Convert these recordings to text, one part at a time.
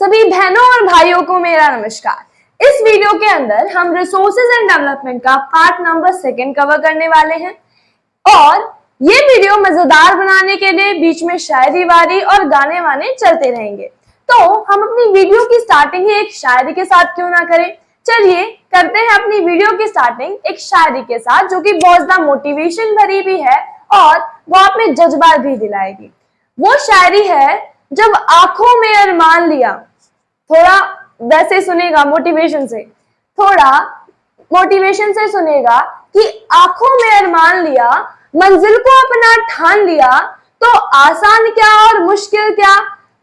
सभी बहनों और भाइयों को मेरा नमस्कार। इस वीडियो के अंदर हम रिसोर्सेज एंड डेवलपमेंट का पार्ट नंबर 2 कवर करने वाले हैं और ये वीडियो मजेदार बनाने के लिए बीच में शायरी वारी और गाने वाने चलते रहेंगे। तो हम अपनी वीडियो की स्टार्टिंग ही एक शायरी के साथ क्यों ना करें। चलिए करते हैं अपनी वीडियो की स्टार्टिंग एक शायरी के साथ, जो कि बहुत ज्यादा मोटिवेशन भरी भी है और वो आप में जज्बात भी दिलाएगी। वो शायरी है, जब आंखों में अरमान लिया। थोड़ा वैसे सुनेगा, मोटिवेशन से सुनेगा कि आंखों में अरमान लिया, मंजिल को अपना ठान लिया, तो आसान क्या और मुश्किल क्या,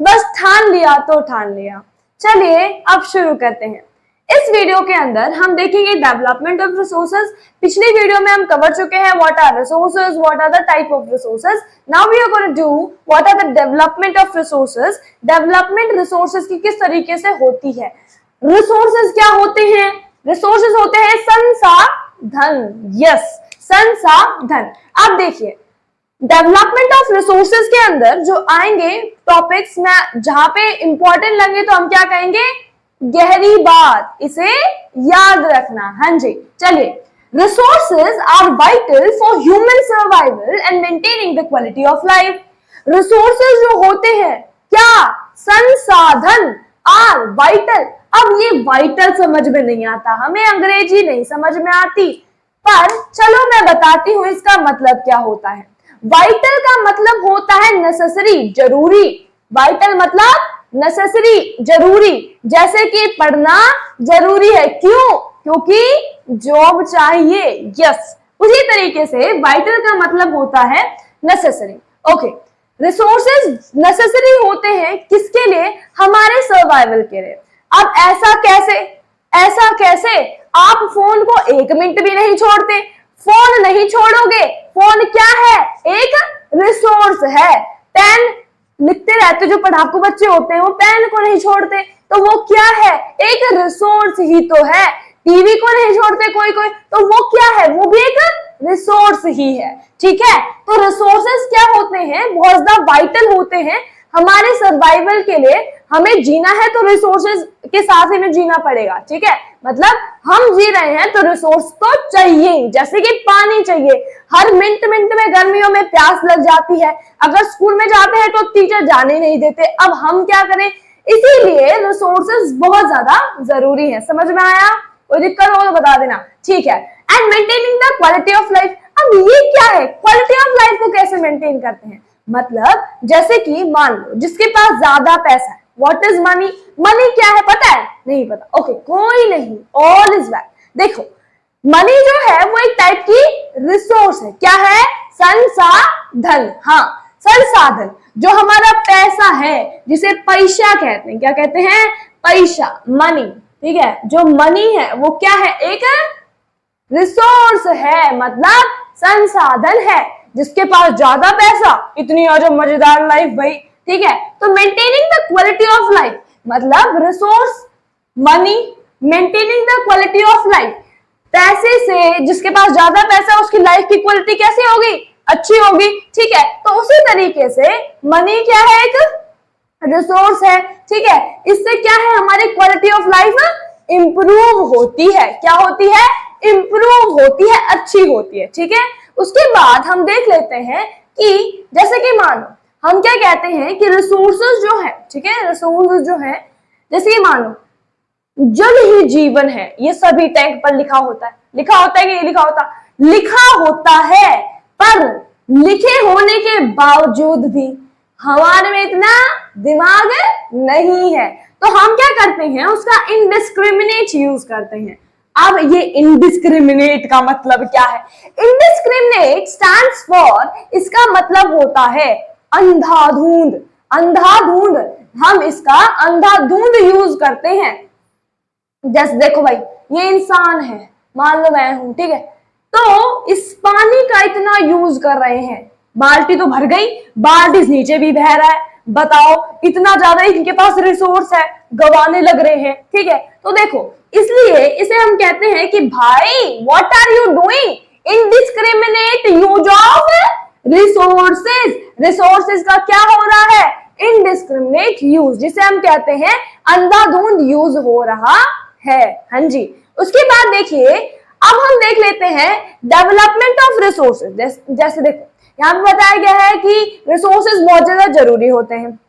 बस ठान लिया तो ठान लिया। चलिए अब शुरू करते हैं। इस वीडियो के अंदर हम देखेंगे डेवलपमेंट ऑफ रिसोर्सेज। पिछली वीडियो में हम कवर चुके हैं what are resources, what are the type of resources. Now we are going to do what are the development of resources. Development resources की किस तरीके से होती है। रिसोर्सेज क्या होते हैं? रिसोर्सेज होते हैं संसाधन। यस, संसाधन। अब देखिए डेवलपमेंट ऑफ रिसोर्सेज के अंदर जो आएंगे टॉपिक्स में, जहां पे इंपॉर्टेंट लगे तो हम क्या कहेंगे, गहरी बात, इसे याद रखना। हाँ जी, चलिए। Resources are vital for human survival and maintaining the quality of life. Resources जो होते हैं, क्या, संसाधन, आर वाइटल। अब ये वाइटल समझ में नहीं आता, हमें अंग्रेजी नहीं समझ में आती, पर चलो मैं बताती हूं इसका मतलब क्या होता है। वाइटल का मतलब होता है नेसेसरी, जरूरी। वाइटल मतलब नेसेसरी, जरूरी। जैसे कि पढ़ना जरूरी है, क्यों? क्योंकि जॉब चाहिए। यस, उसी तरीके से वाइटल का मतलब होता है नेसेसरी। ओके, रिसोर्सेज नेसेसरी होते हैं किसके लिए? हमारे सर्वाइवल के लिए। अब ऐसा कैसे? ऐसा कैसे? आप फोन को 1 मिनट भी नहीं छोड़ते। फोन नहीं छोड़ोगे। फोन क्या है? एक रिसोर्स है। पेन लिखते रहते जो पढ़ाकू बच्चे होते हैं, वो पेन को नहीं छोड़ते, तो वो क्या है? एक रिसोर्स ही तो है। टीवी को नहीं छोड़ते कोई कोई, तो वो क्या है? वो भी एक रिसोर्स ही है। ठीक है, तो रिसोर्सेस क्या होते हैं? बहुत ज्यादा वाइटल होते हैं हमारे सर्वाइवल के लिए। हमें जीना है तो रिसोर्सेज के साथ ही में जीना पड़ेगा। ठीक है, मतलब हम जी रहे हैं तो रिसोर्स तो चाहिए, जैसे कि पानी चाहिए। हर मिनट मिनट में गर्मियों में प्यास लग जाती है। अगर स्कूल में जाते हैं तो टीचर जाने नहीं देते, अब हम क्या करें? इसीलिए रिसोर्सेज बहुत ज्यादा जरूरी है। समझ में आया? कोई दिक्कत हो तो बता देना। ठीक है, and maintaining the quality of life. अब ये क्या है? क्वालिटी ऑफ लाइफ को कैसे मेंटेन करते हैं? मतलब जैसे कि मान लो जिसके पास ज्यादा पैसा है। What is money? मनी क्या है पता है? नहीं पता? ओके, कोई नहीं, ऑल इज वेल। देखो, मनी जो है वो एक टाइप की रिसोर्स है। क्या है? संसाधन। हाँ, संसाधन। जो हमारा पैसा है, जिसे पैसा कहते हैं। क्या कहते हैं? पैसा, मनी। ठीक है, जो मनी है वो क्या है? एक रिसोर्स है, मतलब संसाधन है। जिसके पास ज्यादा पैसा, इतनी आज मजेदार लाइफ भाई। ठीक है, तो maintaining the quality of life मतलब resource, money, maintaining the quality of life. पैसे से, जिसके पास ज्यादा पैसा, उसकी लाइफ की क्वालिटी कैसी होगी? अच्छी होगी। ठीक है, तो उसी तरीके से मनी क्या है? एक रिसोर्स है। ठीक है, इससे क्या है? हमारी क्वालिटी ऑफ लाइफ इंप्रूव होती है। क्या होती है? इंप्रूव होती है, अच्छी होती है। ठीक है, उसके बाद हम देख लेते हैं कि जैसे कि मानो हम क्या कहते हैं कि रिसोर्सेज जो है, ठीक है, रिसोर्सेज जो है, जैसे कि मानो जल ही जीवन है, ये सभी टैंक पर लिखा होता है। लिखा होता है कि नहीं लिखा होता? लिखा होता है, पर लिखे होने के बावजूद भी हमारे में इतना दिमाग नहीं है, तो हम क्या करते हैं? उसका इनडिस्क्रिमिनेट यूज करते हैं। अब ये इनडिस्क्रिमिनेट का मतलब क्या है? इनडिस्क्रिमिनेट स्टैंड्स फॉर, इसका मतलब होता है अंधाधुंध। अंधाधुंध, हम इसका अंधाधुंध यूज करते हैं। जैसे देखो भाई, ये इंसान है, मान लो मैं हूं, ठीक है, तो इस पानी का इतना यूज कर रहे हैं, बाल्टी तो भर गई, बाल्टी नीचे भी बह रहा है। बताओ, इतना ज्यादा इनके पास रिसोर्स है, गवाने लग रहे हैं। ठीक है, तो देखो, इसलिए इसे हम कहते हैं कि भाई what are you doing? Indiscriminate use of resources. Resources का क्या हो रहा है? इनडिस्क्रिमिनेट यूज, जिसे हम कहते हैं अंधाधुंध यूज हो रहा है। हाँ जी, उसके बाद देखिए अब हम देख लेते हैं डेवलपमेंट ऑफ रिसोर्सेज। जैसे देखो यहाँ पे बताया गया है कि रिसोर्सेज बहुत ज्यादा जरूरी होते हैं,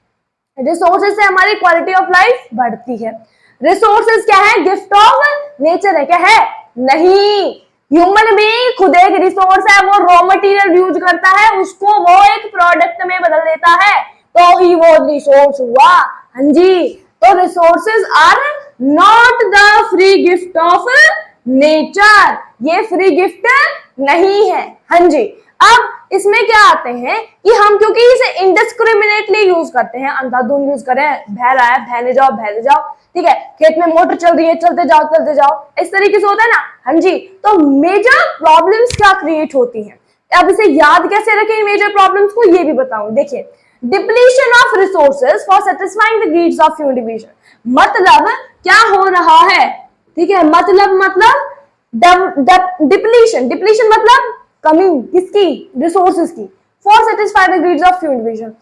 रिसोर्सेज से हमारी क्वालिटी ऑफ लाइफ बढ़ती है। रिसोर्सेज क्या है? गिफ्ट ऑफ नेचर है, क्या है? नहीं, ह्यूमन बीइंग खुद एक रिसोर्स है, वो रॉ मटेरियल यूज करता है, उसको वो एक प्रोडक्ट में बदल देता है तो ही वो रिसोर्स हुआ। हाँ जी, तो resources are not the free gift of nature, ये फ्री गिफ्ट नहीं है। हाँ जी, अब इसमें क्या आते हैं कि हम क्योंकि इसे इनडिस्क्रिमिनेटली यूज करते हैं, अंधाधुंध यूज करें, बह रहा है बहने जाओ बहने जाओ, ठीक है, खेत में मोटर चल रही है चलते जाओ, इस तरीके से होता है ना। हाँ जी, तो मेजर प्रॉब्लम्स क्या क्रिएट होती हैं, अब इसे याद कैसे रखें मेजर प्रॉब्लम्स को, ये भी बताऊं। देखिए, depletion of resources for satisfying the needs of human division, मतलब क्या हो रहा है, ठीक है, मतलब डिप्लीशन मतलब कमी, किसकी? रिसोर्सेज की, for satisfy the needs of human division.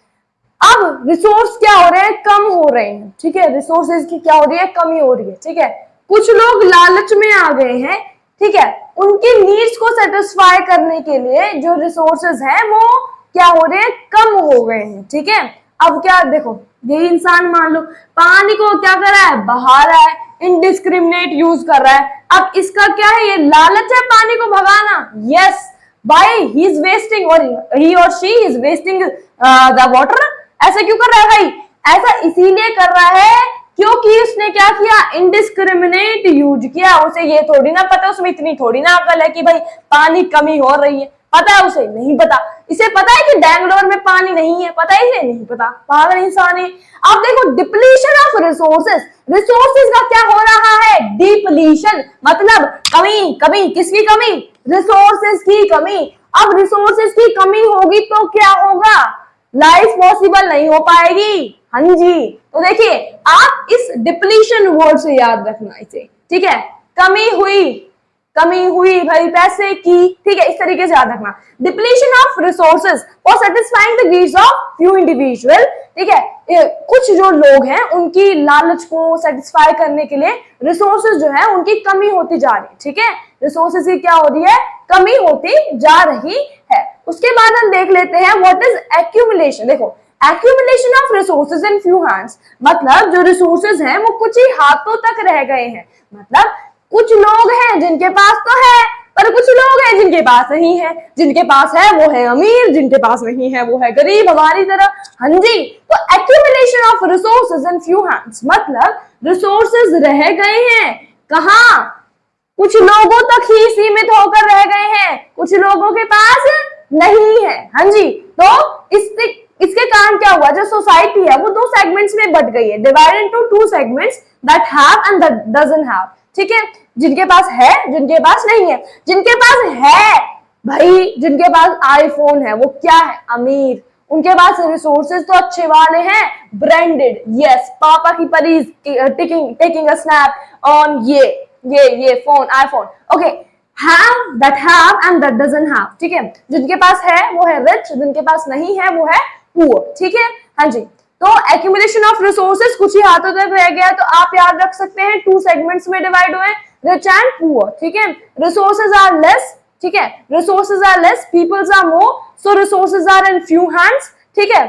अब रिसोर्स क्या हो रहे हैं? कम हो रहे हैं, ठीक है, रिसोर्सेज की क्या हो रही है? कमी हो रही है, ठीक है। कुछ लोग लालच में आ गए हैं, ठीक है, उनकी नीड्स को सेटिस्फाई करने के लिए जो रिसोर्सेज हैं वो क्या हो रहे हैं? कम हो गए हैं, ठीक है। अब क्या देखो, ये इंसान मान लो पानी को क्या कर रहा है? बहा रहा है, इनडिस्क्रिमिनेट यूज कर रहा है। अब इसका क्या है? ये लालच है पानी को भगाना। Yes, by he is wasting और ही और she is wasting the water. ऐसा क्यों कर रहा है भाई? ऐसा इसीलिए कर रहा है क्योंकि उसने क्या किया? इनडिस्क्रिमिनेट यूज किया। उसे ये थोड़ी ना पता, उसमें इतनी थोड़ी ना अकल है कि भाई पानी कमी हो रही है, पता है उसे? नहीं पता। इसे पता है कि बैंगलोर में पानी नहीं है, पता है? इसे नहीं पता, पागल इंसान है। अब देखो, डिप्लीशन ऑफ रिसोर्सेज, रिसोर्सेज का क्या हो रहा है? डिप्लीशन, मतलब कमी, किसकी कमी? रिसोर्सेज की कमी। अब रिसोर्सेज की कमी होगी तो क्या होगा? लाइफ पॉसिबल नहीं हो पाएगी। हाँ जी, तो देखिए आप इस डिप्लीशन वर्ड से याद रखना इसे, ठीक है। कमी हुई भाई पैसे की, ठीक है, इस तरीके से याद रखना। Depletion of resources for satisfying the needs of few individual, ठीक है, कुछ जो लोग हैं उनकी लालच को सेटिस्फाई करने के लिए रिसोर्सेज जो है उनकी कमी होती जा रही है, ठीक है, रिसोर्सेज की क्या हो रही है? कमी होती जा रही है। उसके बाद हम देख लेते हैं व्हाट इज एक्यूमुलेशन। देखो, accumulation of resources in few hands, मतलब जो रिसोर्सेज हैं वो कुछ ही हाथों तक रह गए हैं। मतलब कुछ लोग हैं जिनके पास तो है, पर कुछ लोग हैं जिनके पास नहीं है। जिनके पास है वो है अमीर, जिनके पास नहीं है वो है गरीब, हमारी तरह। हाँ जी, तो accumulation of resources in few hands, मतलब रिसोर्सेज रह गए हैं कहाँ? कुछ लोगों तक ही सीमित होकर रह गए हैं, कुछ लोगों के पास नहीं है। हाँ जी, तो इसके कारण क्या हुआ? जो सोसाइटी है वो दो सेगमेंट्स में बट गई है, divide into two segments, that have and that doesn't have, ठीक है। जिनके पास है, जिनके पास नहीं है। जिनके पास है भाई, जिनके पास आईफोन है वो क्या है? अमीर। उनके पास रिसोर्सेज तो अच्छे वाले हैं, ब्रांडेड। यस, पापा की परी टेकिंग अ स्नैप ऑन ये phone, iPhone. Okay, have that have and that doesn't have, ठीक है। जिनके पास है वो है रिच, जिनके पास नहीं है वो है पुअर, ठीक है। हाँ जी, तो एक्यूमुलेशन ऑफ रिसोर्सेज कुछ ही हाथों तक रह गया, तो आप याद रख सकते हैं टू सेगमेंट्स में डिवाइड हुए, रिच एंड पुअर, ठीक है। रिसोर्सेज आर लेस, ठीक है, resources are less, peoples are more, so resources are in few hands, ठीक है।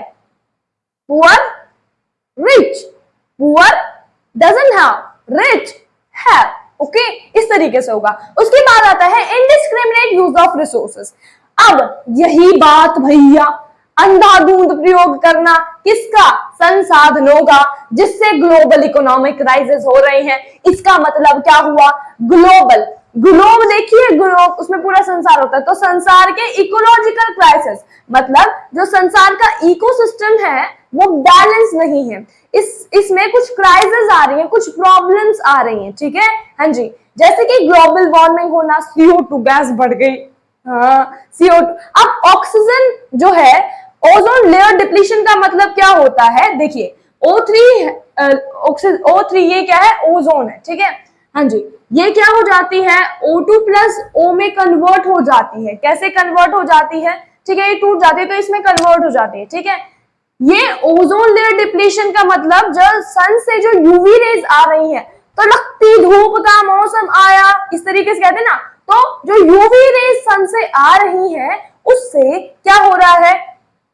Poor rich, poor doesn't have, rich have, okay, इस तरीके से होगा। उसके बाद आता है इनडिस्क्रिमिनेट यूज ऑफ रिसोर्सेज। अब यही बात भैया, अंधाधुंध प्रयोग करना किसका? संसाधनों का, जिससे ग्लोबल इकोनॉमिक क्राइसिस हो रहे हैं। इसका मतलब क्या हुआ? ग्लोब देखिए, ग्लोब उसमें पूरा संसार होता है, तो संसार के इकोलॉजिकल क्राइसिस, मतलब जो संसार का इकोसिस्टम है वो बैलेंस नहीं है। इसमें कुछ क्राइसिस आ रही है, कुछ प्रॉब्लम्स आ रही हैं, ठीक है। हाँ जी, जैसे कि ग्लोबल वार्मिंग होना, CO2 गैस बढ़ गई, हाँ CO2। अब ऑक्सीजन जो है, ओजोन लेयर डिप्लीशन का मतलब क्या होता है? देखिए O3 ये क्या है? ओजोन है, ठीक है। हाँ जी, ये क्या हो जाती है? O2 प्लस O में कन्वर्ट हो जाती है। कैसे कन्वर्ट हो जाती है? ठीक है, ये टूट जाती है तो इसमें कन्वर्ट हो जाती है, ठीक है। ये ओजोन लेयर डिप्लीशन का मतलब जब सन से जो यूवी रेज आ रही है, तो लगती धूप का मौसम आया, इस तरीके से कहते हैं ना, तो जो यूवी रेज सन से आ रही है उससे क्या हो रहा है,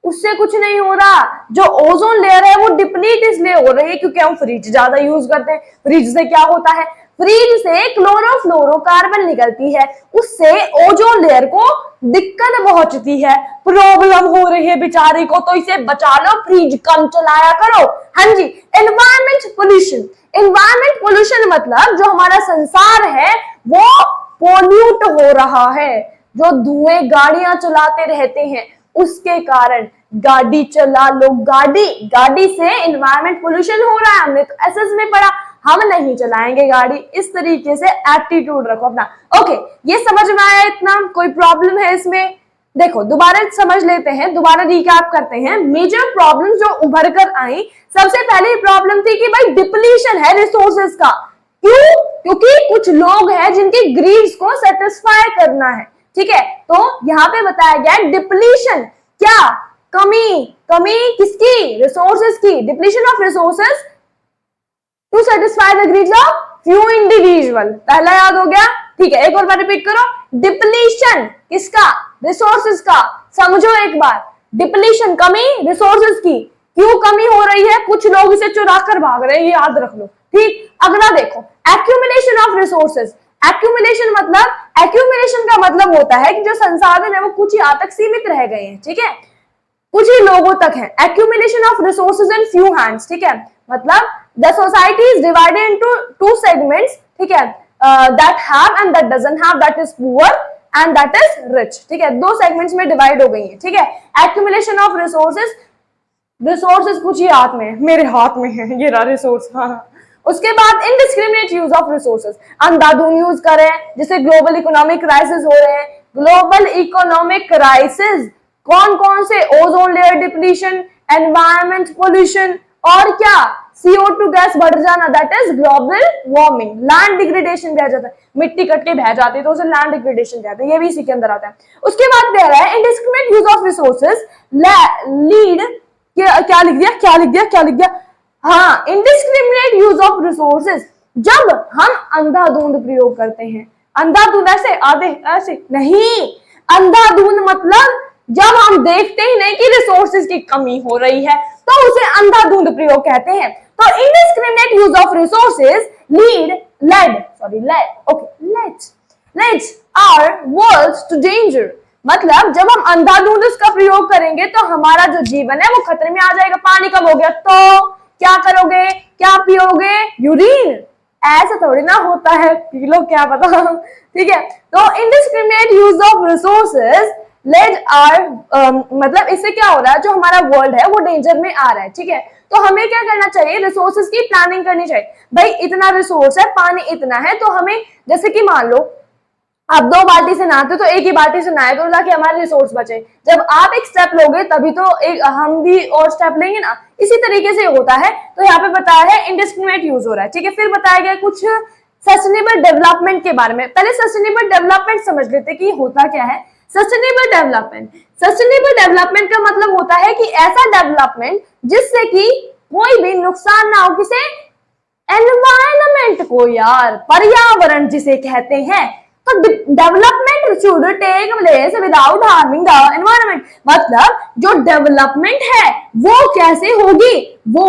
उससे कुछ नहीं हो रहा। जो ओजोन लेयर है वो डिप्लीट इसलिए हो रही है क्योंकि हम फ्रिज ज्यादा यूज करते हैं। फ्रिज से क्या होता है, फ्रिज से क्लोरोफ्लोरोकार्बन निकलती है, उससे ओजोन लेयर को दिक्कत पहुंचती है, प्रॉब्लम हो रही है बेचारी को, तो इसे बचा लो, फ्रिज कम चलाया करो। हाँ जी। एनवायरमेंट पोल्यूशन, एनवायरमेंट पोल्यूशन मतलब जो हमारा संसार है वो पोल्यूट हो रहा है, जो धुएं गाड़ियां चलाते रहते हैं उसके कारण। गाड़ी चला लो, गाड़ी से एनवायरमेंट पोल्यूशन हो रहा है, हमने तो एसएस में पढ़ा, हम नहीं चलाएंगे गाड़ी। इस तरीके से एटीट्यूड रखो अपना। ओके, ये समझ में आया इतना? कोई प्रॉब्लम है इसमें? देखो दोबारा समझ लेते हैं, दोबारा रिकैप करते हैं। मेजर प्रॉब्लम जो उभर कर आई, सबसे पहले प्रॉब्लम थी कि भाई डिप्लीशन है रिसोर्सेज का। क्यों? क्योंकि कुछ लोग हैं जिनके ग्रीड्स को सेटिस्फाई करना है, ठीक है। तो यहाँ पे बताया गया डिप्लीशन, क्या? कमी। कमी किसकी? रिसोर्सेज की। Depletion of resources to satisfy the needs of few individual. पहला याद हो गया, ठीक है। एक और बार रिपीट करो, डिप्लीशन किसका? रिसोर्सेज का। समझो एक बार, डिप्लीशन कमी रिसोर्सेज की। क्यों कमी हो रही है? कुछ लोग इसे चुरा कर भाग रहे हैं, ये याद रख लो, ठीक। अगला देखो, एक्यूमुलेशन ऑफ रिसोर्सेज। एक्यूमुलेशन मतलब, एक्यूमुलेशन का मतलब होता है कि जो संसाधन है वो कुछ हद तक सीमित रह गए हैं, ठीक है, कुछ ही लोगों तक है। Accumulation of resources in few hands, ठीक है, मतलब the society is divided into two segments, ठीक है, that have and that doesn't have, that is poor and that is rich, ठीक है, दो सेगमेंट्स में डिवाइड हो गई है, ठीक है। एक्यूमुलेशन ऑफ रिसोर्सेज, रिसोर्सेज कुछ ही हाथ में, मेरे हाथ में है, ये रहा रिसोर्स, हाँ। उसके बाद इनडिस्क्रिमिनेट यूज ऑफ रिसोर्सेज, अंधाधुंध यूज करें, जिससे ग्लोबल इकोनॉमिक क्राइसिस हो रहे हैं। ग्लोबल इकोनॉमिक क्राइसिस कौन कौन से? Ozone layer depletion, environment pollution और क्या? CO2 गैस बढ़ जाना, that is global warming. Land degradation भी आ जाता है, मिट्टी कट के बह जाती है तो उसे लैंड डिग्रेडेशन कहते हैं, ये भी इसी के अंदर आता है। उसके बाद कह रहा है indiscriminate use of resources lead, क्या लिख दिया, क्या लिख दिया, क्या लिख दिया, हाँ, इनडिस्क्रिमिनेट यूज ऑफ रिसोर्सेज, जब हम अंधाधुंध प्रयोग करते हैं। अंधाधुंध ऐसे आधे ऐसे नहीं, अंधाधुंध मतलब जब हम देखते ही नहीं कि रिसोर्सेज की कमी हो रही है तो उसे अंधाधुंध प्रयोग कहते हैं। तो indiscriminate use of resources leads our world to danger, मतलब जब हम अंधाधुंध उसका प्रयोग करेंगे तो हमारा जो जीवन है वो खतरे में आ जाएगा। पानी कम हो गया तो क्या करोगे, क्या पियोगे? यूरिन। ऐसा थोड़ी ना होता है, पी लो, क्या पता, ठीक है। तो indiscriminate use of resources lead are, मतलब इससे क्या हो रहा है, जो हमारा वर्ल्ड है वो डेंजर में आ रहा है, ठीक है। तो हमें क्या करना चाहिए? रिसोर्सेज की प्लानिंग करनी चाहिए। भाई इतना रिसोर्स है, पानी इतना है, तो हमें जैसे कि मान लो आप 2 बाल्टी से नहाते तो एक ही बाल्टी से नहाए तो ताकि हमारे रिसोर्स बचे। जब आप एक स्टेप लोगे तभी तो एक हम भी और स्टेप लेंगे ना, इसी तरीके से होता है। तो यहाँ पे बताया है इनडिस्क्रिमिनेट यूज हो रहा है, ठीक है। फिर बताया गया कुछ सस्टेनेबल डेवलपमेंट के बारे में। पहले सस्टेनेबल डेवलपमेंट समझ लेते कि होता क्या है। सस्टेनेबल डेवलपमेंट, सस्टेनेबल डेवलपमेंट का मतलब होता है कि ऐसा डेवलपमेंट जिससे कि कोई भी नुकसान ना हो, किसे? एनवायरनमेंट को यार, पर्यावरण जिसे कहते हैं। तो development should take place without harming the environment, मतलब जो डेवलपमेंट है वो कैसे होगी? वो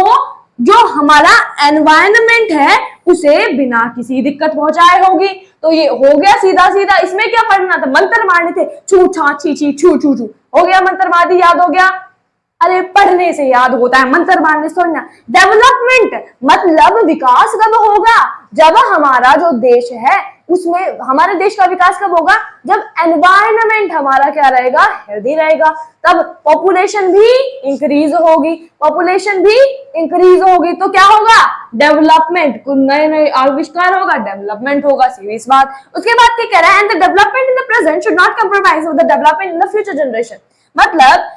जो हमारा एनवायरनमेंट है उसे बिना किसी दिक्कत पहुंचाए होगी। तो ये हो गया सीधा सीधा। इसमें क्या पढ़ना था? मंत्र मारने थे, छू छा छी छी छू छू छू, हो गया मंत्र मार दी, याद हो गया। अरे पढ़ने से याद होता है, मंत्र मारने से ना। डेवलपमेंट मतलब विकास कब होगा? जब हमारा जो देश है उसमें, हमारे देश का विकास कब होगा? जब एनवायरनमेंट हमारा क्या रहेगा? हेल्दी रहेगा। तब पॉपुलेशन भी इंक्रीज होगी, पॉपुलेशन भी इंक्रीज होगी तो क्या होगा? डेवलपमेंट, कुछ नए नए आविष्कार होगा, डेवलपमेंट होगा, सीरियस बात। उसके बाद क्या कह रहा है? And the development in the present should not compromise with the development in the future generation, मतलब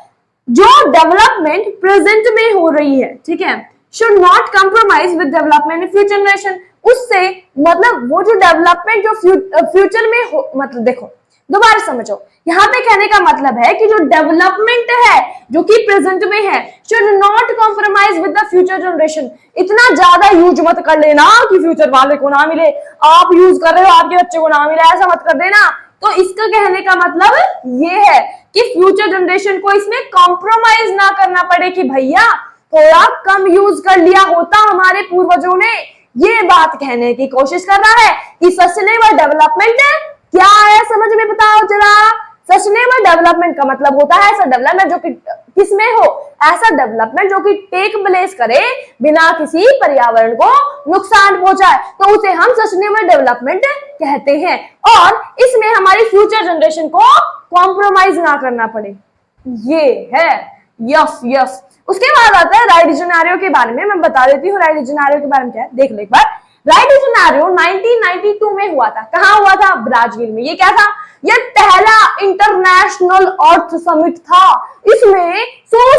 जो डेवलपमेंट प्रेजेंट में हो रही है, ठीक है, should not compromise with development in future generation. उससे मतलब वो जो डेवलपमेंट जो फ्यूचर में हो, मतलब देखो दोबारा समझो, यहाँ पे कहने का मतलब है कि जो डेवलपमेंट है जो कि प्रेजेंट में है, should not compromise with the future generation. इतना ज्यादा यूज मत कर लेना कि फ्यूचर वाले को ना मिले, आप यूज कर रहे हो आपके बच्चे को ना मिले, ऐसा मत कर देना। तो इसका कहने का मतलब ये है कि फ्यूचर जनरेशन को इसमें कॉम्प्रोमाइज ना करना पड़े कि भैया थोड़ा कम यूज कर लिया होता हमारे पूर्वजों ने। ये बात कहने की कोशिश कर रहा है कि सस्टेनेबल डेवलपमेंट क्या है, समझ में बताओ जरा। सस्टेनेबल डेवलपमेंट का मतलब होता है ऐसा डेवलपमेंट जो कि किसमें हो, ऐसा डेवलपमेंट जो कि टेक प्लेस करे बिना किसी पर्यावरण को नुकसान पहुंचाए, तो उसे हम सस्टेनेबल डेवलपमेंट कहते हैं। और इसमें हमारी फ्यूचर जनरेशन को कॉम्प्रोमाइज ना करना पड़े, ये है। Yes yes. उसके बाद आता है राइट सिनेरियो के बारे में। मैं बता देती हूँ राइट सिनेरियो के बारे में क्या है, देख लो एक बार। राइट सिनेरियो 1992 में हुआ था। कहाँ हुआ था? ब्राजील में। ये क्या था? ये पहला इंटरनेशनल अर्थ समिट था। इसमें 100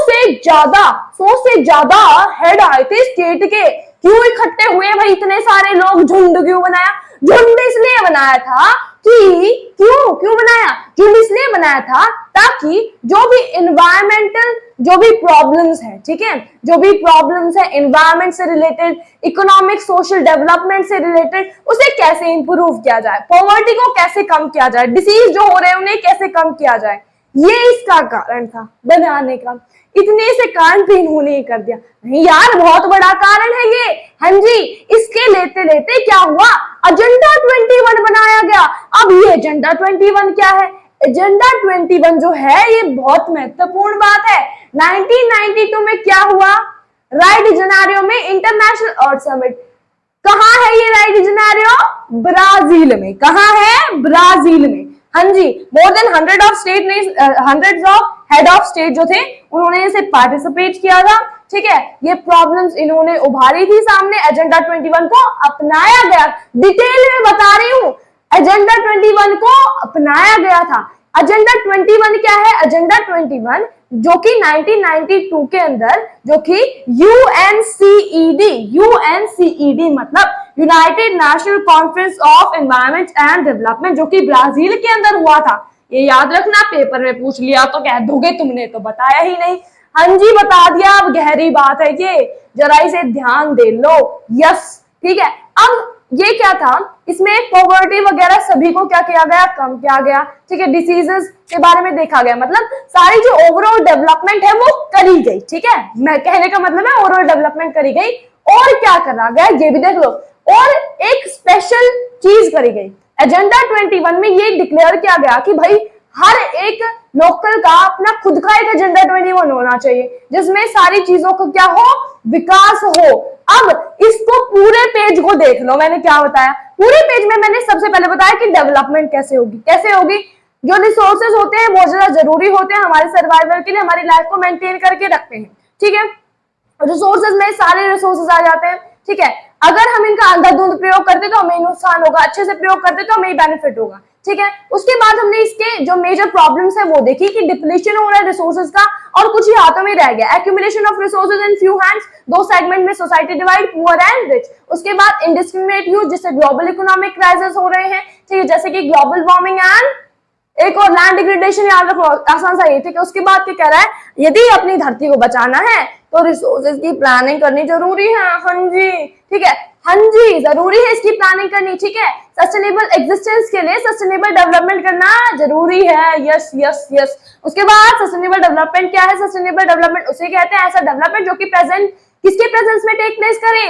से ज्यादा हेड आए थे स्टेट के। क्यों इकट्ठे हुए भाई इतने सारे लोग? झुंड क्यों बनाया? झुंड इसलिए बनाया था कि क्यों बनाया? झुंड इसलिए बनाया था ताकि जो भी इन्वायरमेंटल जो भी प्रॉब्लम्स है, ठीक है, जो भी प्रॉब्लम्स है इन्वायरमेंट से रिलेटेड, इकोनॉमिक सोशल डेवलपमेंट से रिलेटेड, उसे कैसे इंप्रूव किया जाए, पॉवर्टी को कैसे कम किया जाए, डिसीज जो हो रहे हैं उन्हें कैसे कम किया जाए, ये इसका कारण था बनाने का। इतने से कारण पे इन्होंने कर दिया। नहीं यार, बहुत बड़ा कारण है ये। हाँ जी, इसके लेते लेते क्या हुआ? एजेंडा 21 बनाया गया। अब ये एजेंडा 21 क्या है? एजेंडा 21 जो है ये बहुत महत्वपूर्ण बात है। 1992 में क्या हुआ? राइट सिनेरियो में इंटरनेशनल अर्थ समिट। कहाँ है ये राइट सिनेरियो? ब्राजील में। कहाँ है? ब्राजील में। हाँ जी, मोर देन 100 ऑफ स्टेट ने, hundreds of head of state जो थे उन्होंने इसे पार्टिसिपेट किया था। ठीक है, ये प्रॉब्लम्स इन्होंने उभारी थी सामने, एजेंडा 21 को अपनाया गया। डिटेल में बता रही हूं, एजेंडा 21 को अपनाया गया था। एजेंडा 21 क्या है? एजेंडा 21 जो कि 1992 के अंदर, जो कि यूएनसीईडी मतलब United national conference of environment and development, जो कि ब्राजील के अंदर हुआ था। ये याद रखना, पेपर में पूछ लिया तो कह दोगे तुमने तो बताया ही नहीं। हाँ जी, बता दिया। अब गहरी बात है ये, जरा इसे ध्यान दे लो। यस, ठीक है। अब ये क्या था? इसमें पॉवर्टी वगैरह सभी को क्या किया गया? कम किया गया। ठीक है, डिसीजेस के बारे में देखा गया, मतलब सारी जो ओवरऑल डेवलपमेंट है वो करी गई। ठीक है, मैं कहने का मतलब है ओवरऑल डेवलपमेंट करी गई। और क्या करा गया ये भी देख लो। और एक स्पेशल चीज करी गई। एजेंडा 21 में ये डिक्लेयर किया गया कि भाई हर एक लोकल का अपना खुद का एक एजेंडा 21 होना चाहिए, जिसमें सारी चीजों का क्या हो? विकास हो। अब इसको पूरे पेज को देख लो, मैंने क्या बताया। पूरे पेज में मैंने सबसे पहले बताया कि डेवलपमेंट कैसे होगी। कैसे होगी? जो रिसोर्सेज होते हैं बहुत ज्यादा जरूरी होते हैं हमारे सर्वाइवल के लिए, हमारी लाइफ को मेंटेन करके रखते हैं। ठीक है, रिसोर्सेज में सारे रिसोर्सेज आ जाते हैं। ठीक है, अगर हम इनका अंधाधुंध प्रयोग करते तो हमें नुकसान होगा, अच्छे से प्रयोग करते तो हमें बेनिफिट होगा। ठीक है, उसके बाद हमने इसके जो मेजर प्रॉब्लम्स है वो देखी कि डिप्लीशन हो रहा है रिसोर्सेज का और कुछ ही हाथों में रह गया। Accumulation of resources in few hands, दो सेगमेंट में society divide, poor and rich. उसके बाद इंडिस्क्रिमिनेट यूज, जिससे ग्लोबल इकोनॉमिक क्राइसिस हो रहे हैं। ठीक है, जैसे कि ग्लोबल वार्मिंग एंड एक और लैंड डिग्रेडेशन, याद रखो, आसान सा ये। ठीक है, उसके बाद क्या कह रहा है? यदि अपनी धरती को बचाना है तो रिसोर्सेज की प्लानिंग करनी जरूरी है। हाँ जी, ठीक है, हाँ जी, जरूरी है इसकी प्लानिंग करनी। ठीक है, सस्टेनेबल एग्जिस्टेंस के लिए सस्टेनेबल डेवलपमेंट करना जरूरी है। Yes yes yes. उसके बाद सस्टेनेबल डेवलपमेंट क्या है? सस्टेनेबल डेवलपमेंट उसे कहते हैं ऐसा डेवलपमेंट जो कि प्रेजेंट किसके प्रेजेंस में टेक प्लेस करे?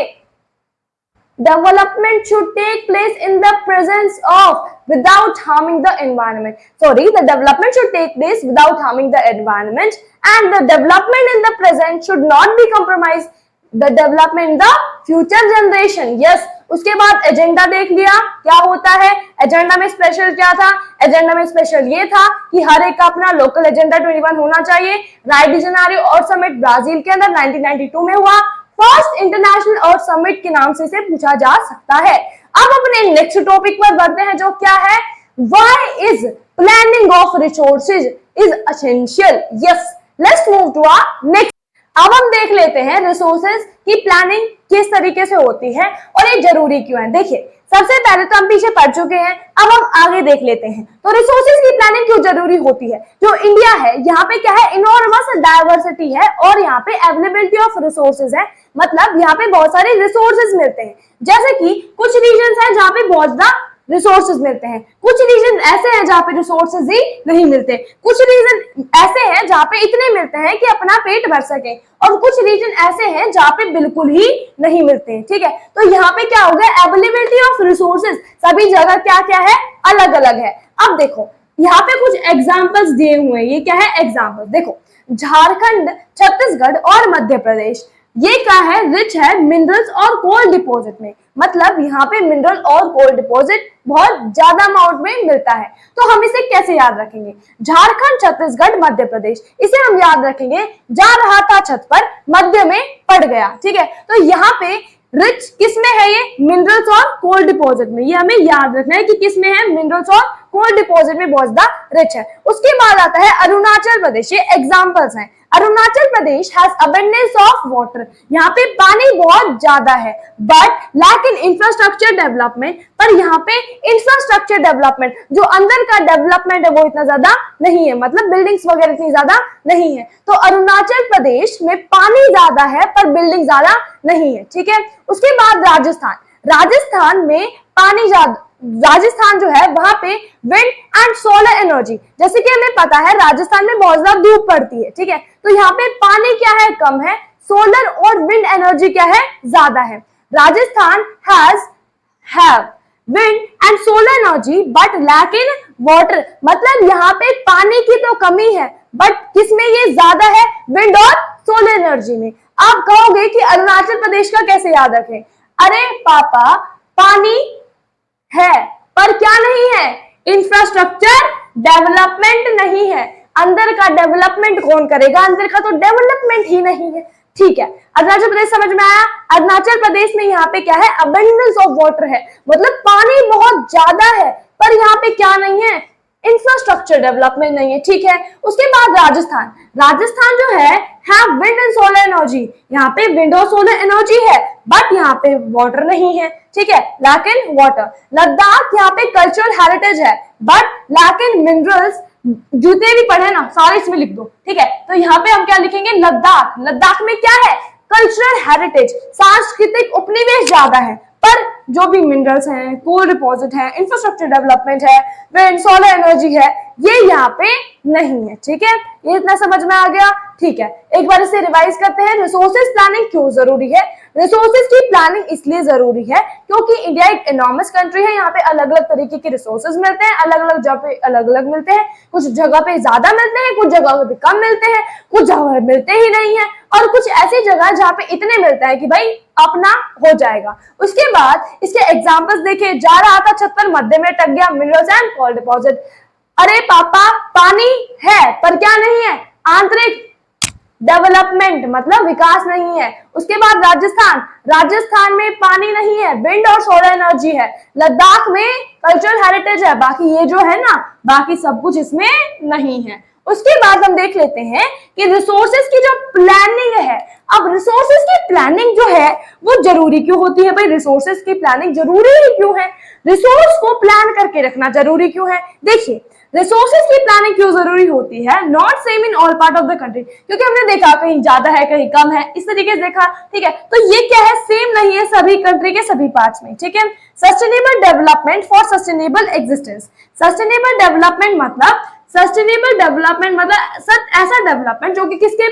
Development should take place in the presence of, without harming the environment. Sorry, the development should take place without harming the environment, and the development in the present should not be compromised. The development in the future generation. Yes. उसके बाद agenda देख लिया क्या होता है। Agenda में special क्या था? एजेंडा में स्पेशल ये था कि हर एक का अपना लोकल एजेंडा 21 होना चाहिए। राइट सिनेरियो और समिट ब्राजील के अंदर 1992 में हुआ। फर्स्ट इंटरनेशनल अर्थ समिट के नाम से इसे पूछा जा सकता है। अब अपने नेक्स्ट टॉपिक पर बढ़ते हैं जो क्या है? Why is planning of resources is essential. Yes, let's move to our next. अब हम देख लेते हैं रिसोर्सेज की प्लानिंग किस तरीके से होती है और ये जरूरी क्यों है। देखिए, सबसे पहले तो हम पीछे पढ़ चुके हैं, अब हम आगे देख लेते हैं। तो रिसोर्सेज की प्लानिंग क्यों जरूरी होती है? जो इंडिया है यहाँ पे क्या है, इनॉर्मस डायवर्सिटी है और यहाँ पे अवेलेबिलिटी ऑफ रिसोर्सेज है, मतलब यहाँ पे बहुत सारे रिसोर्सेज मिलते हैं। जैसे कि कुछ रीजन है जहाँ पे बहुत ज्यादा रिसोर्सेज मिलते हैं, कुछ रीजन ऐसे हैं जहाँ पे रिसोर्सेज ही नहीं मिलते, कुछ रीजन ऐसे हैं जहाँ पे इतने मिलते हैं कि अपना पेट भर सके, और कुछ रीजन ऐसे हैं जहाँ पे बिल्कुल ही नहीं मिलते हैं। ठीक है, तो यहाँ पे क्या हो गया, अवेलेबिलिटी ऑफ रिसोर्सेज सभी जगह क्या क्या है, अलग अलग है। अब देखो यहाँ पे कुछ एग्जाम्पल्स दिए हुए हैं, ये क्या है एग्जाम्पल, देखो झारखंड, छत्तीसगढ़ और मध्य प्रदेश ये क्या है, रिच है मिनरल्स और कोल डिपॉजिट में, मतलब यहाँ पे मिनरल और कोल डिपॉजिट बहुत ज्यादा अमाउंट में मिलता है। तो हम इसे कैसे याद रखेंगे, झारखंड, छत्तीसगढ़, मध्य प्रदेश, इसे हम याद रखेंगे जा रहा था छत पर, मध्य में पड़ गया। ठीक है, तो यहाँ पे रिच किसमें है, ये मिनरल्स और कोल डिपॉजिट में, ये हमें याद रखना है कि किसमें है, मिनरल्स और कोल डिपॉजिट में बहुत ज्यादा रिच है। उसके बाद आता है अरुणाचल प्रदेश, ये एग्जांपल्स हैं। Arunachal Pradesh has abundance of water, यहाँ पे पानी बहुत ज्यादा है, but lack in infrastructure development, पर यहाँ पे इंफ्रास्ट्रक्चर डेवलपमेंट जो अंदर का डेवलपमेंट है वो इतना ज्यादा नहीं है, मतलब बिल्डिंग्स वगैरह इतनी ज्यादा नहीं है। तो अरुणाचल प्रदेश में पानी ज्यादा है पर बिल्डिंग ज्यादा नहीं है। ठीक है, उसके बाद राजस्थान, राजस्थान में पानी ज्यादा, राजस्थान जो है वहां पे विंड एंड सोलर एनर्जी, जैसे कि हमें पता है राजस्थान में बहुत ज्यादा धूप पड़ती है। ठीक है, तो यहाँ पे पानी क्या है, कम है, सोलर और विंड एनर्जी क्या है, ज्यादा है। Rajasthan have wind and solar energy but lack in water, मतलब यहाँ पे पानी की तो कमी है बट किसमें ये ज्यादा है, विंड और सोलर एनर्जी में। आप कहोगे कि अरुणाचल प्रदेश का कैसे याद रखें, अरे पापा पानी है पर क्या नहीं है, इंफ्रास्ट्रक्चर डेवलपमेंट नहीं है। अंदर का डेवलपमेंट कौन करेगा, अंदर का तो डेवलपमेंट ही नहीं है। ठीक है, अरुणाचल प्रदेश समझ में आया। अरुणाचल प्रदेश में यहाँ पे क्या है, अबंडेंस ऑफ वाटर है, मतलब पानी बहुत ज्यादा है पर यहाँ पे क्या नहीं है, इंफ्रास्ट्रक्चर डेवलपमेंट नहीं है। ठीक है, उसके बाद राजस्थान, राजस्थान जो है विंड एंड सोलर एनर्जी, यहाँ पे विंड और सोलर एनर्जी है बट यहाँ पे वाटर नहीं है। ठीक है, लैक इन वाटर। लद्दाख, यहाँ पे कल्चरल हेरिटेज है बट लैक इन मिनरल्स, जूते भी पढ़े ना सारे इसमें लिख दो। ठीक है, तो यहाँ पे हम क्या लिखेंगे, लद्दाख, लद्दाख में क्या है, कल्चरल हेरिटेज, सांस्कृतिक उपनिवेश ज्यादा है पर जो भी मिनरल्स हैं, कोल डिपॉजिट है, इंफ्रास्ट्रक्चर डेवलपमेंट है, विंड सोलर एनर्जी है, ये यहाँ पे नहीं है। ठीक है, ये इतना समझ में आ गया। ठीक है, एक बार इसे रिवाइज करते हैं। रिसोर्सेज प्लानिंग क्यों जरूरी है, रिसोर्सेज की प्लानिंग इसलिए जरूरी है क्योंकि इंडिया एक एनॉर्मस कंट्री है, यहाँ पे अलग अलग तरीके के रिसोर्सेज मिलते हैं, अलग अलग जगह पे अलग अलग मिलते हैं, कुछ जगह पे ज्यादा मिलते हैं, कुछ जगह पे कम मिलते हैं, कुछ जगह मिलते ही नहीं है, और कुछ ऐसी जगह जहाँ पे इतने मिलता है कि भाई अपना हो जाएगा। उसके बाद इसके एग्जाम्पल्स देखे, जा रहा था छत पर, मध्य में टक गया, मिनरल्स एंड कोल डिपॉजिट। अरे पापा पानी है पर क्या नहीं है, आंतरिक डेवलपमेंट, मतलब विकास नहीं है। उसके बाद राजस्थान, राजस्थान में पानी नहीं है, विंड और सोलर एनर्जी है। लद्दाख में कल्चरल हेरिटेज है, बाकी ये जो है ना, बाकी सब कुछ इसमें नहीं है। उसके बाद हम देख लेते हैं कि रिसोर्सेज की जो प्लानिंग है, अब रिसोर्सेज की प्लानिंग जो है वो जरूरी क्यों होती है, भाई रिसोर्सेज की प्लानिंग जरूरी क्यों है, रिसोर्स को प्लान करके रखना जरूरी क्यों है। देखिए रिसोर्सेज की प्लानिंग क्यों जरूरी होती है, not same in all part of the country, क्योंकि हमने देखा कहीं ज्यादा है कहीं कम है, इस तरीके से देखा। ठीक है, तो ये क्या है, सेम नहीं है सभी कंट्री के सभी पार्ट्स में। ठीक है, sustainable development for sustainable existence, sustainable development मतलब, सस्टेनेबल डेवलपमेंट मतलब ऐसा डेवलपमेंट जो कि किसके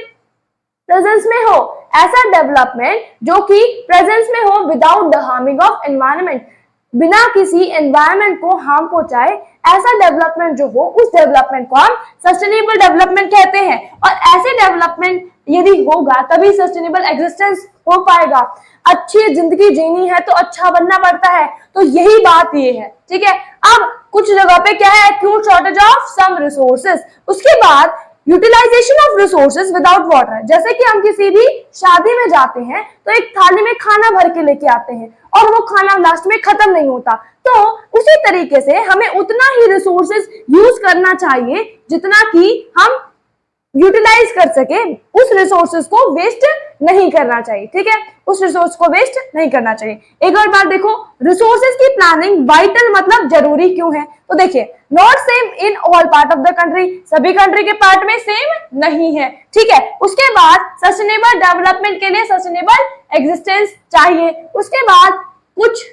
प्रेजेंस में हो, ऐसा डेवलपमेंट जो कि प्रेजेंस में हो without the harming of environment, बिना किसी एनवायरनमेंट को हार्म पहुंचाए, ऐसा डेवलपमेंट जो हो उस डेवलपमेंट को हम सस्टेनेबल डेवलपमेंट कहते हैं। और ऐसे डेवलपमेंट यदि होगा तभी सस्टेनेबल एग्जिस्टेंस हो पाएगा। अच्छी जिंदगी जीनी है तो अच्छा बनना पड़ता है, तो यही बात ये है। ठीक है, अब कुछ जगह पे क्या है, acute shortage of some resources. उसके बाद utilisation of resources without water, जैसे कि हम किसी भी शादी में जाते हैं तो एक थाली में खाना भर के लेके आते हैं और वो खाना लास्ट में खत्म नहीं होता, तो उसी तरीके से हमें उतना ही रिसोर्सेज यूज करना चाहिए जितना कि हम यूटिलाइज कर सके, उस रिसोर्सेज को वेस्ट नहीं करना चाहिए, ठीक है, उस रिसोर्स को वेस्ट नहीं करना चाहिए। एक और बात देखो, रिसोर्सेज की प्लानिंग वाइटल मतलब जरूरी क्यों है, तो देखिए not same in all part of the country, सभी कंट्री के पार्ट में सेम नहीं है, ठीक है। उसके बाद सस्टेनेबल डेवलपमेंट के लिए सस्टेनेबल एग्जिस्टेंस चाहिए, उसके बाद कुछ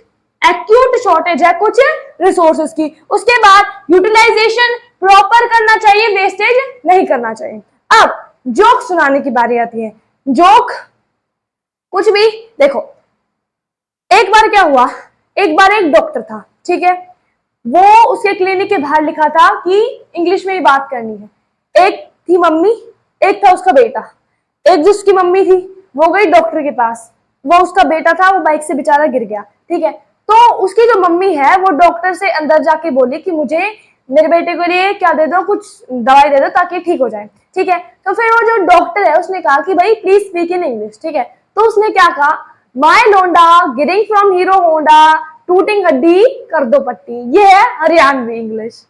एक्यूट शॉर्टेज है कुछ रिसोर्सेज की, उसके बाद यूटिलाइजेशन प्रॉपर करना चाहिए, वेस्टेज नहीं करना चाहिए। अब जोक सुनाने की बारी आती है। जोक कुछ भी, देखो एक बार क्या हुआ, एक बार एक डॉक्टर था, ठीक है, वो उसके क्लिनिक के बाहर लिखा था कि इंग्लिश में ही बात करनी है। एक थी मम्मी, एक था उसका बेटा। एक जो उसकी मम्मी थी वो गई डॉक्टर के पास, वो उसका बेटा था वो बाइक से बेचारा गिर गया, ठीक है। तो उसकी जो मम्मी है वो डॉक्टर से अंदर जाके बोली कि मुझे मेरे बेटे के लिए क्या दे दो, कुछ दवाई दे दो ताकि ठीक हो जाए, ठीक है। तो फिर वो जो डॉक्टर है उसने कहा कि भाई प्लीज स्पीक इन इंग्लिश, ठीक है। तो उसने क्या कहा, माय लोंडा गिरिंग फ्रॉम हीरो होंडा, टूटिंग हड्डी कर दो पट्टी, ये है हरियाणवी इंग्लिश।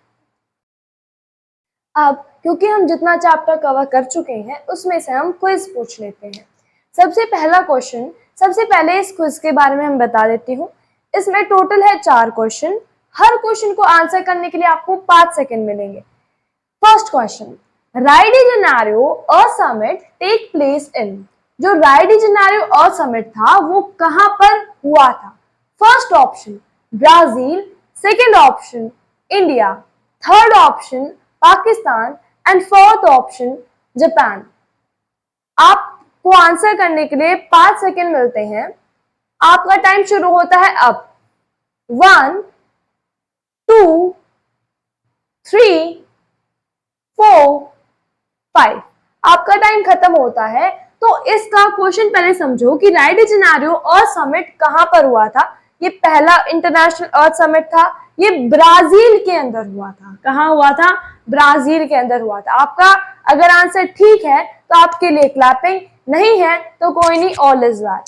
अब क्योंकि हम जितना चैप्टर कवर कर चुके हैं उसमें से हम क्विज पूछ लेते हैं। सबसे पहला क्वेश्चन, सबसे पहले इस क्विज के बारे में हम बता देती हूँ। इसमें टोटल है 4 क्वेश्चन, हर क्वेश्चन को आंसर करने के लिए आपको 5 सेकंड मिलेंगे। First question, Rio de Janeiro a summit take place in, जो Rio de Janeiro a summit था वो कहां पर हुआ था। First option Brazil, second option India, third option Pakistan and fourth option Japan. आपको आंसर करने के लिए 5 सेकंड मिलते हैं। आपका टाइम शुरू होता है अब। 1 2 3 4 5, आपका टाइम खत्म होता है। तो इसका क्वेश्चन पहले समझो कि राइड डी जेनेरियो अर्थ समिट कहां पर हुआ था। ये पहला इंटरनेशनल अर्थ समिट था, ये ब्राजील के अंदर हुआ था। कहां हुआ था, ब्राजील के अंदर हुआ था। आपका अगर आंसर ठीक है तो आपके लिए क्लैपिंग, नहीं है तो कोई नहीं, all is well.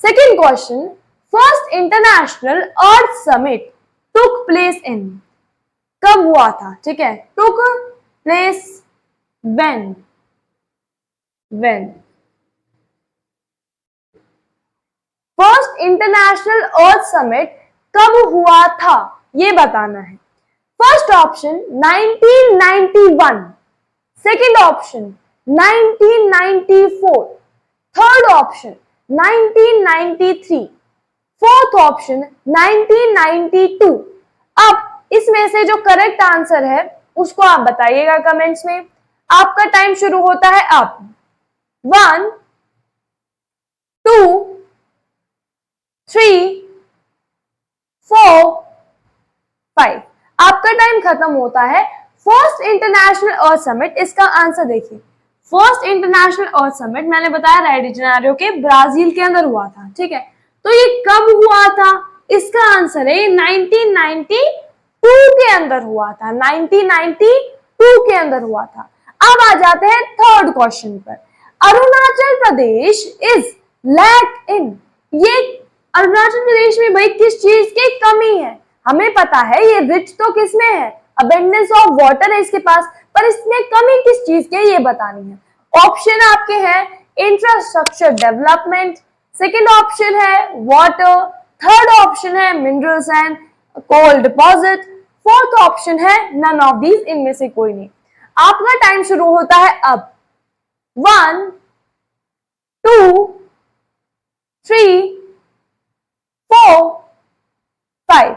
Second question, first international earth summit took place in, कब हुआ था, ठीक है, took place when first international earth summit कब हुआ था ये बताना है। First option 1991, second option 1994, third option 1993, fourth option 1992। अब इसमें से जो करेक्ट आंसर है उसको आप बताइएगा कमेंट्स में। आपका टाइम शुरू होता है अब। 1 2 3 4 5, आपका टाइम खत्म होता है। फर्स्ट इंटरनेशनल अर्थ समिट, इसका आंसर देखिए। फर्स्ट इंटरनेशनल अर्थ समिट मैंने बताया राइड डी जेनेरियो के ब्राजील के अंदर हुआ था, ठीक है। तो ये कब हुआ था, इसका आंसर है 1992 के अंदर हुआ था, 1992 के अंदर हुआ था। अब आ जाते हैं थर्ड क्वेश्चन पर। अरुणाचल प्रदेश इज लैक इन, ये अरुणाचल प्रदेश में भाई किस चीज की कमी है। हमें पता है ये रिच तो किसमें है, अबेंडेंस ऑफ वाटर है इसके पास, पर इसमें कमी किस चीज की है ये बतानी है। ऑप्शन आपके हैं इंफ्रास्ट्रक्चर डेवलपमेंट, सेकेंड ऑप्शन है वाटर, थर्ड ऑप्शन है minerals and coal deposit, fourth option है नन ऑफ दीज, इनमें से कोई नहीं। आपका टाइम शुरू होता है अब। 1 2 3 4 5,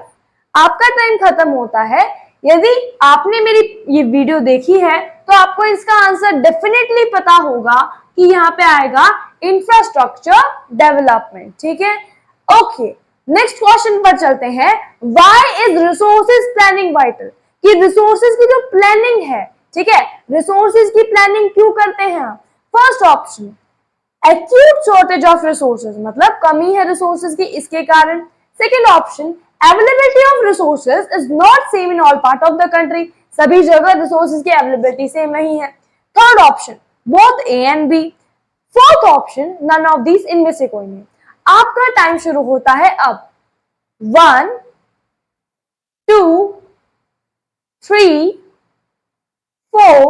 आपका टाइम खत्म होता है। यदि आपने मेरी ये वीडियो देखी है तो आपको इसका आंसर डेफिनेटली पता होगा कि यहाँ पे आएगा इंफ्रास्ट्रक्चर डेवलपमेंट, ठीक है। ओके, नेक्स्ट क्वेश्चन पर चलते हैं। Why is resources planning vital, कि रिसोर्सेज की जो प्लानिंग है, ठीक है, रिसोर्सेज की प्लानिंग क्यों करते हैं। First option acute shortage of resources, मतलब कमी है रिसोर्सेज की इसके कारण। Second option availability of resources is not same in all part of the country, सभी जगह रिसोर्सेज की अवेलेबिलिटी सेम नहीं है। Third option both A and B, fourth option none of these, इनमें से कोई नहीं। आपका टाइम शुरू होता है अब। 1 2 3 4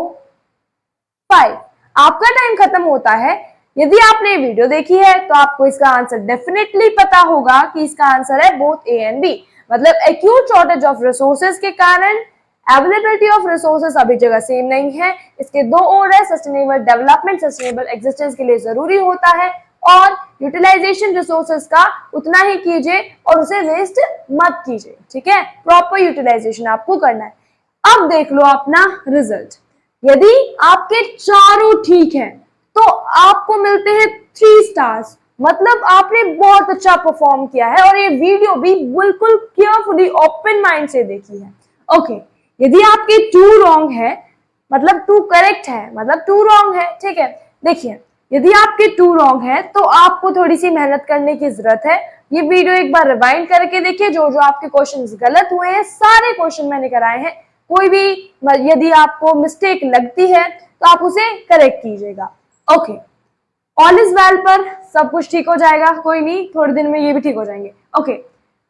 5, आपका टाइम खत्म होता है। यदि आपने ये वीडियो देखी है तो आपको इसका आंसर डेफिनेटली पता होगा कि इसका आंसर है बोथ ए एंड बी। मतलब एक्यूट शॉर्टेज ऑफ रिसोर्सेज के कारण अवेलेबिलिटी ऑफ रिसोर्सेज अभी जगह सेम नहीं है। इसके दो और है, सस्टेनेबल डेवलपमेंट सस्टेनेबल एग्जिस्टेंस के लिए जरूरी होता है, और यूटिलाइजेशन रिसोर्सेज का उतना ही कीजिए और उसे वेस्ट मत कीजिए। ठीक है, प्रॉपर यूटिलाइजेशन आपको करना है। अब देख लो अपना रिजल्ट। यदि आपके चारों ठीक है तो आपको मिलते हैं 3 स्टार्स। मतलब आपने बहुत अच्छा परफॉर्म किया है और ये वीडियो भी बिल्कुल केयरफुली ओपन माइंड से देखी है। ओके, यदि आपके 2 रॉन्ग है, मतलब 2 करेक्ट है, मतलब 2 रॉन्ग है। ठीक है, देखिए यदि आपके 2 रॉन्ग है तो आपको थोड़ी सी मेहनत करने की जरूरत है। ये वीडियो एक बार रिवाइंड करके देखिए, जो जो आपके क्वेश्चंस गलत हुए हैं सारे क्वेश्चन मैंने कराए हैं। कोई भी यदि आपको मिस्टेक लगती है तो आप उसे करेक्ट कीजिएगा। ओके, ऑल इज वेल पर सब कुछ ठीक हो जाएगा, कोई नहीं, थोड़े दिन में ये भी ठीक हो जाएंगे। ओके,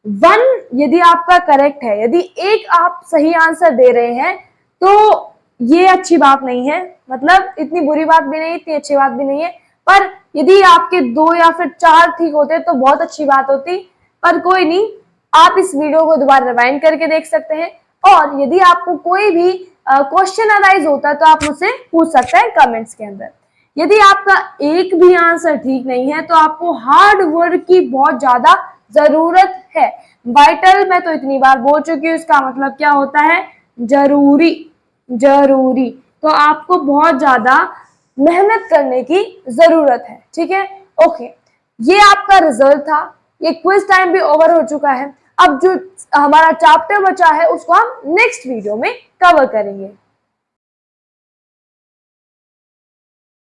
1 यदि आपका करेक्ट है, यदि एक आप सही आंसर दे रहे हैं तो ये अच्छी बात नहीं है। मतलब इतनी बुरी बात भी नहीं, इतनी अच्छी बात भी नहीं है। पर यदि आपके 2 या फिर 4 ठीक होते तो बहुत अच्छी बात होती। पर कोई नहीं, आप इस वीडियो को दोबारा रिवाइंड करके देख सकते हैं। और यदि आपको कोई भी क्वेश्चन अराइज होता है तो आप मुझसे पूछ सकते हैं कमेंट्स के अंदर। यदि आपका एक भी आंसर ठीक नहीं है तो आपको हार्ड वर्क की बहुत ज्यादा जरूरत है। वाइटल मैं तो इतनी बार बोल चुकी हूँ, इसका मतलब क्या होता है? जरूरी। जरूरी, तो आपको बहुत ज्यादा मेहनत करने की जरूरत है। ठीक है, ओके, ये आपका रिजल्ट था। ये क्विज टाइम भी ओवर हो चुका है। अब जो हमारा चैप्टर बचा है उसको हम नेक्स्ट वीडियो में कवर करेंगे।